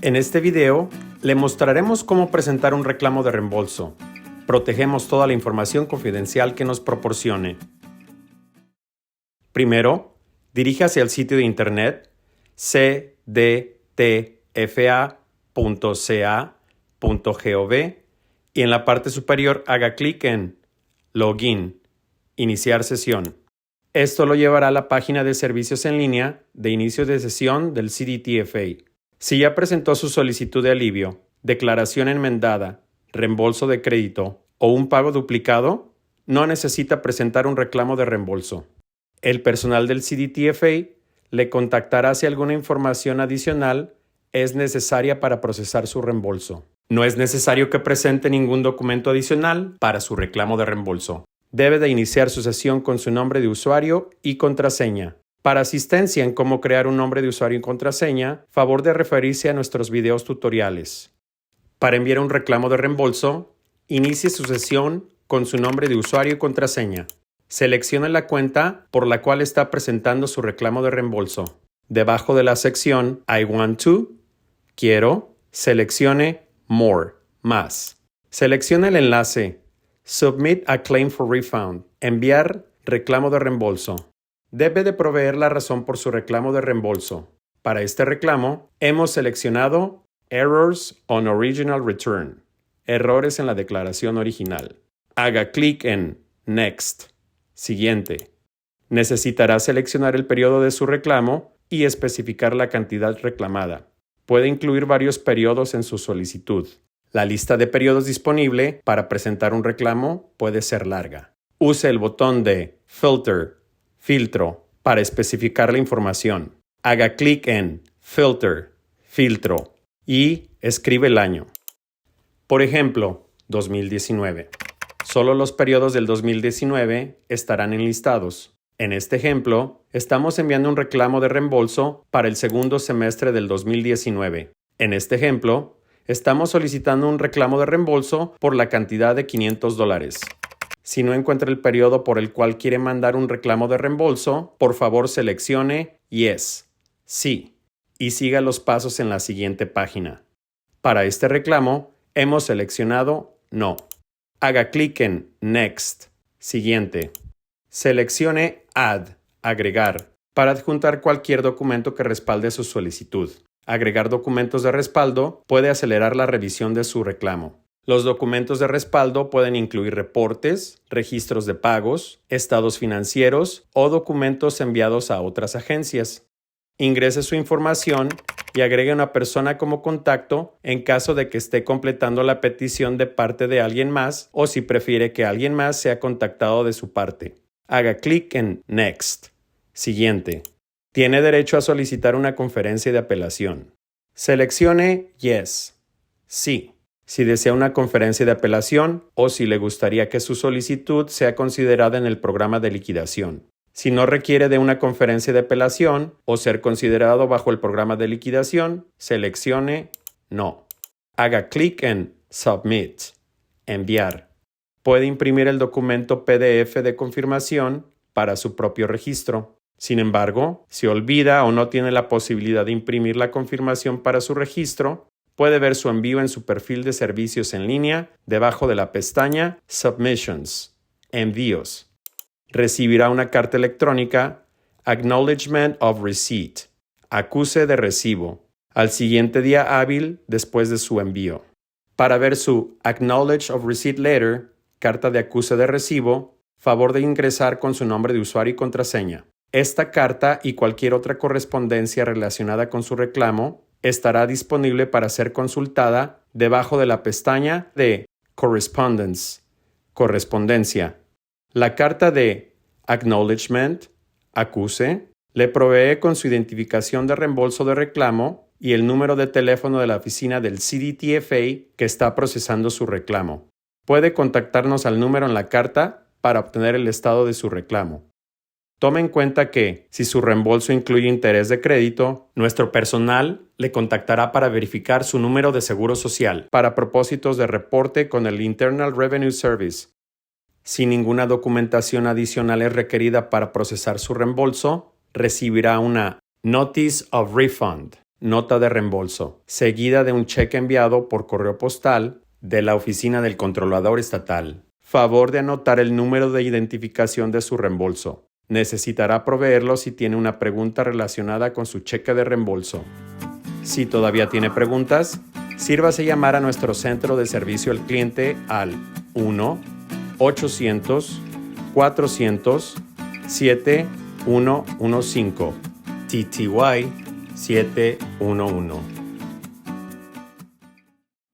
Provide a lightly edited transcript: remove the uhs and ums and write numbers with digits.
En este video, le mostraremos cómo presentar un reclamo de reembolso. Protegemos toda la información confidencial que nos proporcione. Primero, diríjase al sitio de internet cdtfa.ca.gov y en la parte superior haga clic en Login, Iniciar sesión. Esto lo llevará a la página de servicios en línea de inicio de sesión del CDTFA. Si ya presentó su solicitud de alivio, declaración enmendada, reembolso de crédito o un pago duplicado, no necesita presentar un reclamo de reembolso. El personal del CDTFA le contactará si alguna información adicional es necesaria para procesar su reembolso. No es necesario que presente ningún documento adicional para su reclamo de reembolso. Debe de iniciar su sesión con su nombre de usuario y contraseña. Para asistencia en cómo crear un nombre de usuario y contraseña, favor de referirse a nuestros videos tutoriales. Para enviar un reclamo de reembolso, inicie su sesión con su nombre de usuario y contraseña. Seleccione la cuenta por la cual está presentando su reclamo de reembolso. Debajo de la sección I want to, quiero, seleccione More, más. Seleccione el enlace Submit a Claim for Refund, enviar reclamo de reembolso. Debe de proveer la razón por su reclamo de reembolso. Para este reclamo, hemos seleccionado Errors on Original Return, errores en la declaración original. Haga clic en Next, siguiente. Necesitará seleccionar el periodo de su reclamo y especificar la cantidad reclamada. Puede incluir varios periodos en su solicitud. La lista de periodos disponible para presentar un reclamo puede ser larga. Use el botón de Filtro, para especificar la información. Haga clic en Filter, Filtro y escribe el año. Por ejemplo, 2019. Solo los periodos del 2019 estarán enlistados. En este ejemplo, estamos enviando un reclamo de reembolso para el segundo semestre del 2019. En este ejemplo, estamos solicitando un reclamo de reembolso por la cantidad de $500. Si no encuentra el periodo por el cual quiere mandar un reclamo de reembolso, por favor seleccione Yes, sí, y siga los pasos en la siguiente página. Para este reclamo, hemos seleccionado No. Haga clic en Next, siguiente. Seleccione Add, agregar, para adjuntar cualquier documento que respalde su solicitud. Agregar documentos de respaldo puede acelerar la revisión de su reclamo. Los documentos de respaldo pueden incluir reportes, registros de pagos, estados financieros o documentos enviados a otras agencias. Ingrese su información y agregue una persona como contacto en caso de que esté completando la petición de parte de alguien más o si prefiere que alguien más sea contactado de su parte. Haga clic en Next. Siguiente. Tiene derecho a solicitar una conferencia de apelación. Seleccione Yes. Sí. Si desea una conferencia de apelación o si le gustaría que su solicitud sea considerada en el programa de liquidación. Si no requiere de una conferencia de apelación o ser considerado bajo el programa de liquidación, seleccione No. Haga clic en Submit, enviar. Puede imprimir el documento PDF de confirmación para su propio registro. Sin embargo, si olvida o no tiene la posibilidad de imprimir la confirmación para su registro, puede ver su envío en su perfil de servicios en línea debajo de la pestaña Submissions, Envíos. Recibirá una carta electrónica Acknowledgement of Receipt, acuse de recibo, al siguiente día hábil después de su envío. Para ver su Acknowledge of Receipt Letter, carta de acuse de recibo, favor de ingresar con su nombre de usuario y contraseña. Esta carta y cualquier otra correspondencia relacionada con su reclamo estará disponible para ser consultada debajo de la pestaña de Correspondence, correspondencia. La carta de Acknowledgement, acuse, le provee con su identificación de reembolso de reclamo y el número de teléfono de la oficina del CDTFA que está procesando su reclamo. Puede contactarnos al número en la carta para obtener el estado de su reclamo. Tome en cuenta que, si su reembolso incluye interés de crédito, nuestro personal le contactará para verificar su número de seguro social para propósitos de reporte con el Internal Revenue Service. Si ninguna documentación adicional es requerida para procesar su reembolso, recibirá una Notice of Refund nota de reembolso, seguida de un cheque enviado por correo postal de la Oficina del Controlador Estatal. Favor de anotar el número de identificación de su reembolso. Necesitará proveerlo si tiene una pregunta relacionada con su cheque de reembolso. Si todavía tiene preguntas, sírvase llamar a nuestro centro de servicio al cliente al 1-800-400-7115 TTY 711.